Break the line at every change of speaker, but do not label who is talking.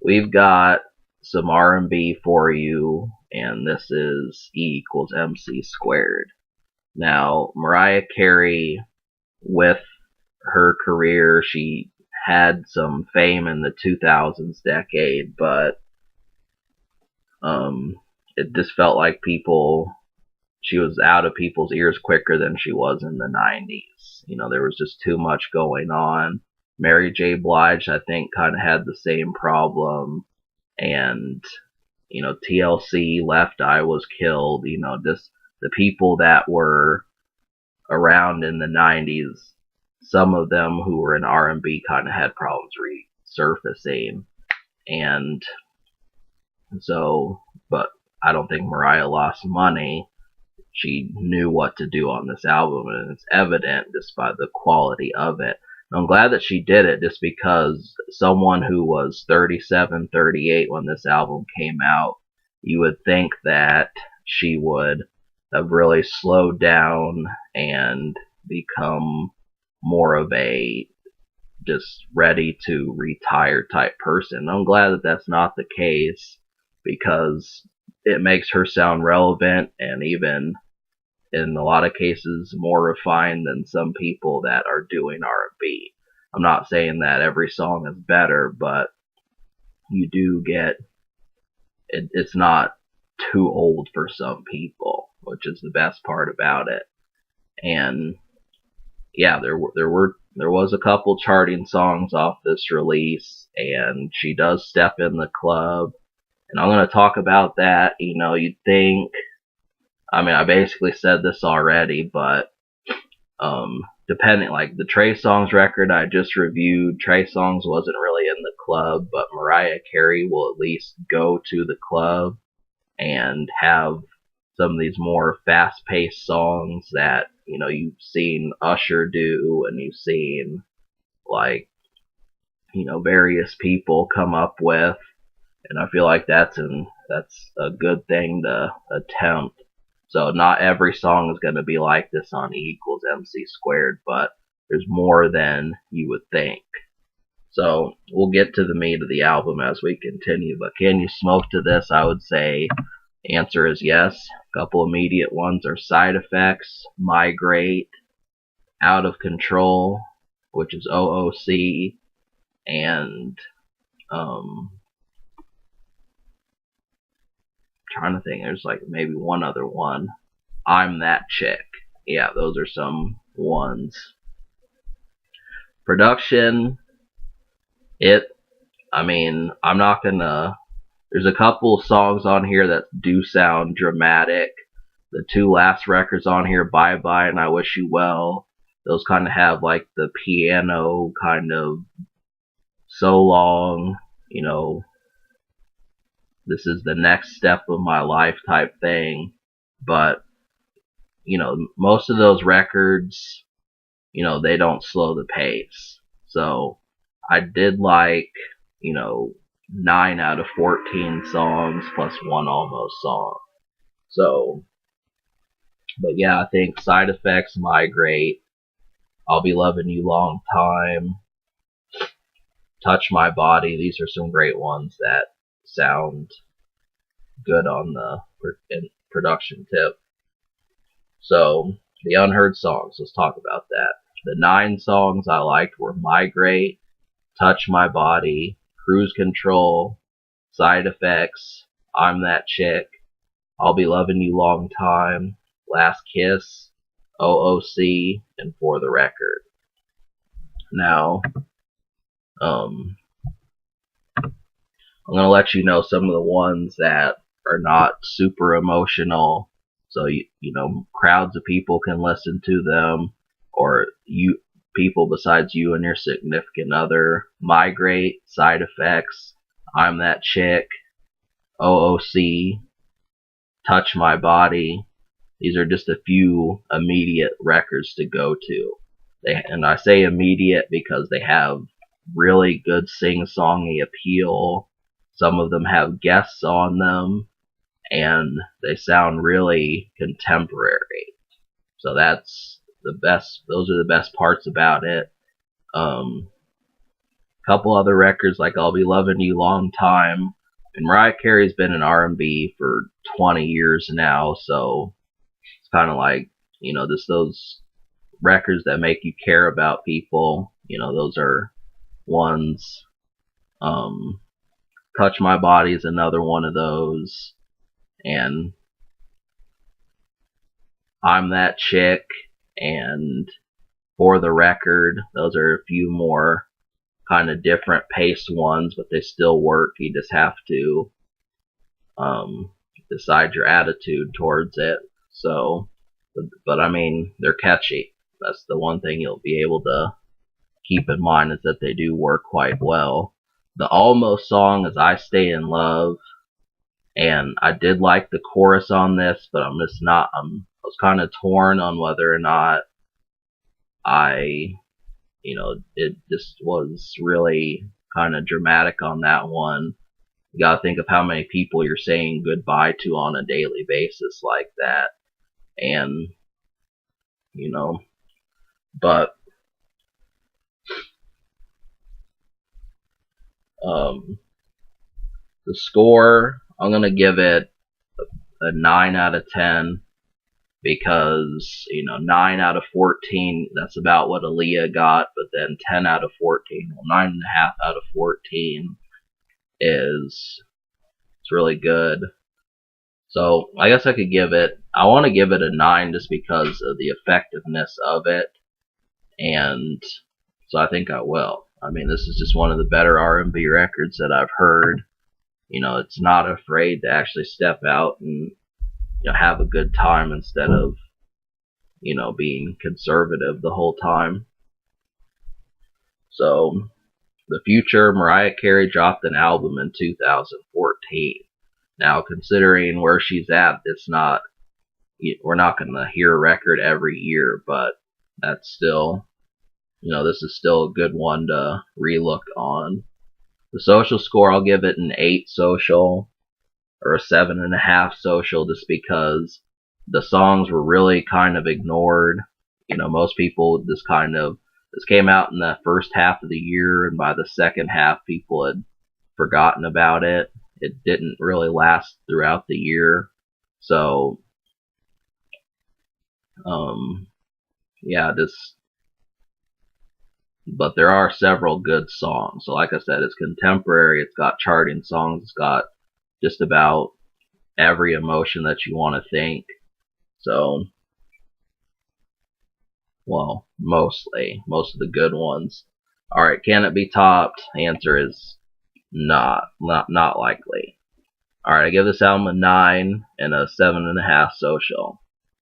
we've got some R&B for you, and this is E equals MC squared. Now, Mariah Carey, with her career, she had some fame in the 2000s decade, but um, it just felt like she was out of people's ears quicker than she was in the 90s. There was just too much going on. Mary J. Blige, I think, kind of had the same problem. And, TLC, Left Eye was killed. Just the people that were around in the 90s, some of them who were in R&B kind of had problems resurfacing. And so, but I don't think Mariah lost money. She knew what to do on this album, and it's evident just by the quality of it. And I'm glad that she did it, just because someone who was 37, 38 when this album came out, you would think that she would have really slowed down and become more of a just ready to retire type person. I'm glad that that's not the case, because it makes her sound relevant, and even in a lot of cases more refined than some people that are doing R&B. I'm not saying that every song is better, but you do get it's not too old for some people, which is the best part about it. And yeah, there was a couple charting songs off this release, and she does step in the club, and I'm going to talk about that. You'd think, I mean, I basically said this already, but depending, like the Trey Songz record I just reviewed, Trey Songz wasn't really in the club, but Mariah Carey will at least go to the club and have some of these more fast-paced songs that you've seen Usher do, and you've seen like various people come up with, and I feel like that's a good thing to attempt. So not every song is going to be like this on E equals MC squared, but there's more than you would think. So we'll get to the meat of the album as we continue, but can you smoke to this? I would say the answer is yes. A couple immediate ones are Side Effects, Migrate, Out of Control, which is OOC, and trying to think, there's like maybe one other one. I'm That Chick. Yeah, those are some ones. Production, I'm not gonna, there's a couple songs on here that do sound dramatic. The two last records on here, Bye Bye and I Wish You Well, those kind of have like the piano kind of so long, this is the next step of my life type thing. But most of those records, they don't slow the pace. So I did like, 9 out of 14 songs plus one almost song. So, but yeah, I think Side Effects, Migrate, I'll Be Loving You Long Time, Touch My Body, these are some great ones that sound good on the production tip. So, the unheard songs, let's talk about that. The 9 songs I liked were Migrate, Touch My Body, Cruise Control, Side Effects, I'm That Chick, I'll Be Loving You Long Time, Last Kiss, OOC, and For the Record. Now, I'm going to let you know some of the ones that are not super emotional, so crowds of people can listen to them, or people besides you and your significant other. Migrate, Side Effects, I'm That Chick, OOC, Touch My Body. These are just a few immediate records to go to. And I say immediate because they have really good sing-songy appeal. Some of them have guests on them, and they sound really contemporary. So that's the best. Those are the best parts about it. A couple other records like I'll Be Loving You Long Time. And Mariah Carey's been in R&B for 20 years now, so it's kind of like, just those records that make you care about people. Those are ones. Touch My Body is another one of those. And I'm That Chick and For the Record. Those are a few more kind of different paced ones, but they still work. You just have to decide your attitude towards it. So, but I mean, they're catchy. That's the one thing you'll be able to keep in mind, is that they do work quite well. The Almost song is I Stay in Love, and I did like the chorus on this, but I was kind of torn on whether or not it just was really kind of dramatic on that one. You gotta think of how many people you're saying goodbye to on a daily basis like that. And, but, the score, I'm gonna give it a 9 out of 10, because 9 out of 14, that's about what Aaliyah got, but then 10 out of 14, well, 9.5 out of 14 it's really good. So I guess I want to give it a 9 just because of the effectiveness of it, and so I think I will. I mean, this is just one of the better R&B records that I've heard. It's not afraid to actually step out and have a good time instead of being conservative the whole time. So the future, Mariah Carey dropped an album in 2014. Now, considering where she's at, we're not going to hear a record every year, but that's still, this is still a good one to relook on. The social score, I'll give it an 8 social, or a 7.5 social, just because the songs were really kind of ignored. Most people this came out in the first half of the year, and by the second half, people had forgotten about it. It didn't really last throughout the year. So, yeah, but there are several good songs. So like I said, it's contemporary, it's got charting songs, it's got just about every emotion that you want to think. So, well, most of the good ones. Alright, can it be topped? The answer is not likely. Alright, I give this album a 9 and a 7.5 social.